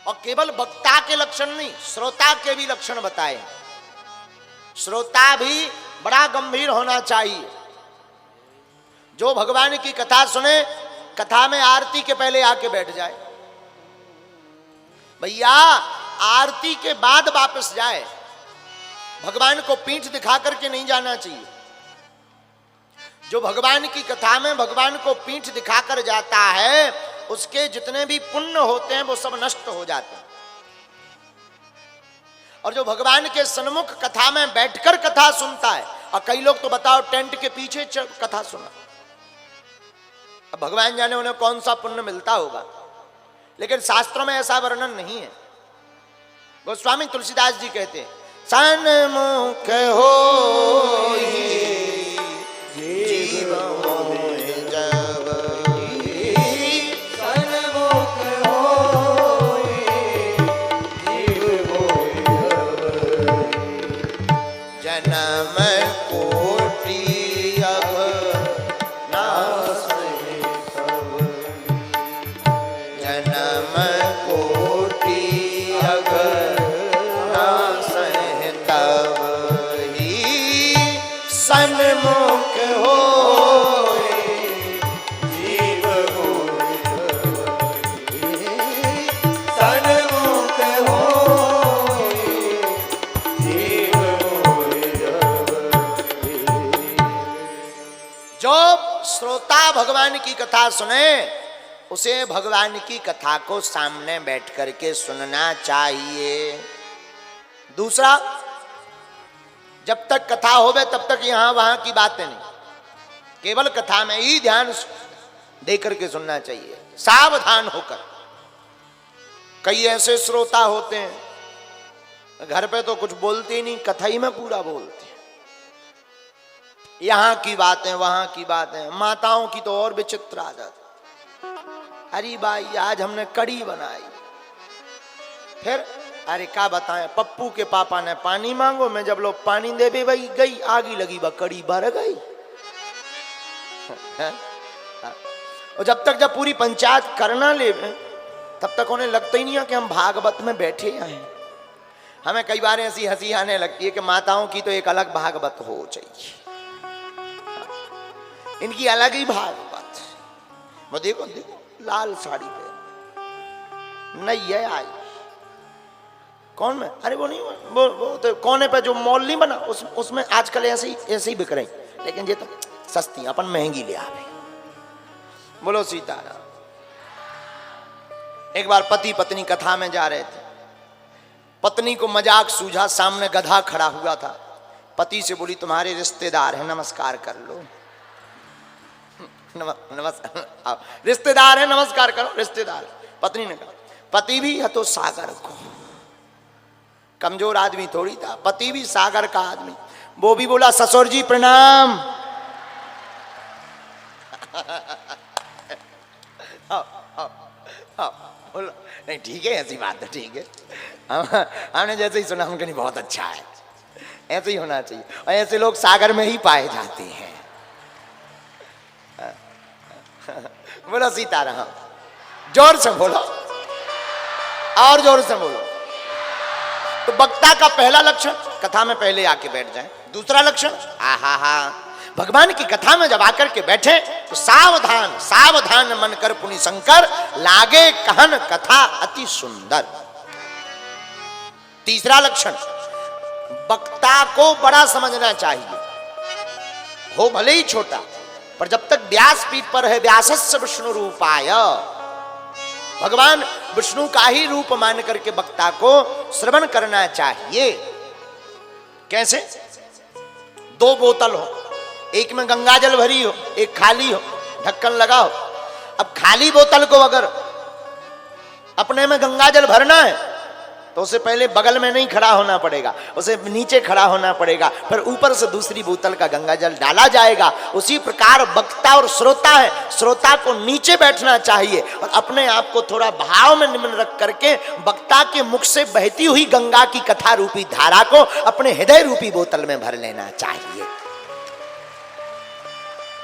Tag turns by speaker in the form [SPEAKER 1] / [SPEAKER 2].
[SPEAKER 1] और केवल वक्ता के लक्षण नहीं, श्रोता के भी लक्षण बताए। श्रोता भी बड़ा गंभीर होना चाहिए। जो भगवान की कथा सुने, कथा में आरती के पहले आके बैठ जाए। भैया आरती के बाद वापस जाए, भगवान को पीठ दिखा करके नहीं जाना चाहिए। जो भगवान की कथा में भगवान को पीठ दिखाकर जाता है, उसके जितने भी पुण्य होते हैं वो सब नष्ट हो जाते हैं। और जो भगवान के सन्मुख कथा में बैठकर कथा सुनता है, और कई लोग तो बताओ टेंट के पीछे कथा सुना, अब भगवान जाने उन्हें कौन सा पुण्य मिलता होगा, लेकिन शास्त्रों में ऐसा वर्णन नहीं है। गोस्वामी तुलसीदास जी कहते हैं, सन्मुख होई जीव मोहि जबहि, सन्मुख होई जीव मोहि जबहि, जन्म कोटि अब नासहि सब, जन्म कोटि अगर नासहि तबहि, सन्मुख होई जीव मोहि जबहि, सन्मुख होई जीव मोहि जबहि। जो श्रोता भगवान की कथा सुने, उसे भगवान की कथा को सामने बैठ करके सुनना चाहिए। दूसरा, जब तक कथा होवे तब तक यहां वहां की बातें नहीं, केवल कथा में ही ध्यान दे करके सुनना चाहिए, सावधान होकर। कई ऐसे श्रोता होते हैं, घर पे तो कुछ बोलते ही नहीं, कथा ही में पूरा बोलते हैं। यहां की बातें वहां की बातें। माताओं की तो और विचित्र आदत, अरे भाई आज हमने कड़ी बनाई, फिर अरे क्या बताएं, पप्पू के पापा ने पानी मांगो, मैं जब लोग पानी दे भी भाई गई, आगी लगी बा कड़ी भर गई। और जब पूरी पंचायत करना ले, तब तक उन्हें लगता ही नहीं है कि हम भागवत में बैठे हैं। हमें कई बार ऐसी हंसी आने लगती है कि माताओं की तो एक अलग भागवत हो चाहिए, इनकी अलग ही भागवत। वो देखो देखो लाल साड़ी पे नैया आई, कौन में, अरे वो नहीं, वो तो कोने पे जो मॉल नहीं बना, उसमें आजकल ऐसे ही बिक रही, लेकिन ये तो सस्ती, अपन महंगी ले आवे। बोलो सीताराम। एक बार पति पत्नी कथा में जा रहे थे, पत्नी को मजाक सूझा, सामने गधा खड़ा हुआ था। पति से बोली, तुम्हारे रिश्तेदार हैं, नमस्कार कर लो। नमस्कार, रिश्तेदार है, नमस्कार करो, रिश्तेदार। पत्नी ने कहा, पति भी है तो सागर को, कमजोर आदमी थोड़ी था, पति भी सागर का आदमी। वो भी बोला, ससुर जी प्रणाम। बोलो नहीं, ठीक है, ऐसी बात है, ठीक है। हमने जैसे ही सुना, हमको नहीं, बहुत अच्छा है, ऐसे ही होना चाहिए। और ऐसे लोग सागर में ही पाए जाते हैं। बोलो सीताराम, जोर से बोलो, और जोर से बोलो। तो वक्ता का पहला लक्षण, कथा में पहले आके बैठ जाए। दूसरा लक्षण, भगवान की कथा में जब आकर के बैठे तो सावधान सावधान मन कर पुनि शंकर, लागे कहन कथा अति सुंदर। तीसरा लक्षण, वक्ता को बड़ा समझना चाहिए, हो भले ही छोटा, पर जब तक व्यासपीठ पर है, व्यासस्य विष्णु रूपाय, भगवान विष्णु का ही रूप मान करके वक्ता को श्रवण करना चाहिए। कैसे? दो बोतल हो, एक में गंगा जल भरी हो, एक खाली हो, ढक्कन लगा हो। अब खाली बोतल को अगर अपने में गंगा जल भरना है तो उसे पहले बगल में नहीं खड़ा होना पड़ेगा, उसे नीचे खड़ा होना पड़ेगा, फिर ऊपर से दूसरी बोतल का गंगा जल डाला जाएगा। उसी प्रकार वक्ता और श्रोता है, श्रोता को नीचे बैठना चाहिए और अपने आप को थोड़ा भाव में निम्न रख करके वक्ता के मुख से बहती हुई गंगा की कथा रूपी धारा को अपने हृदय रूपी बोतल में भर लेना चाहिए।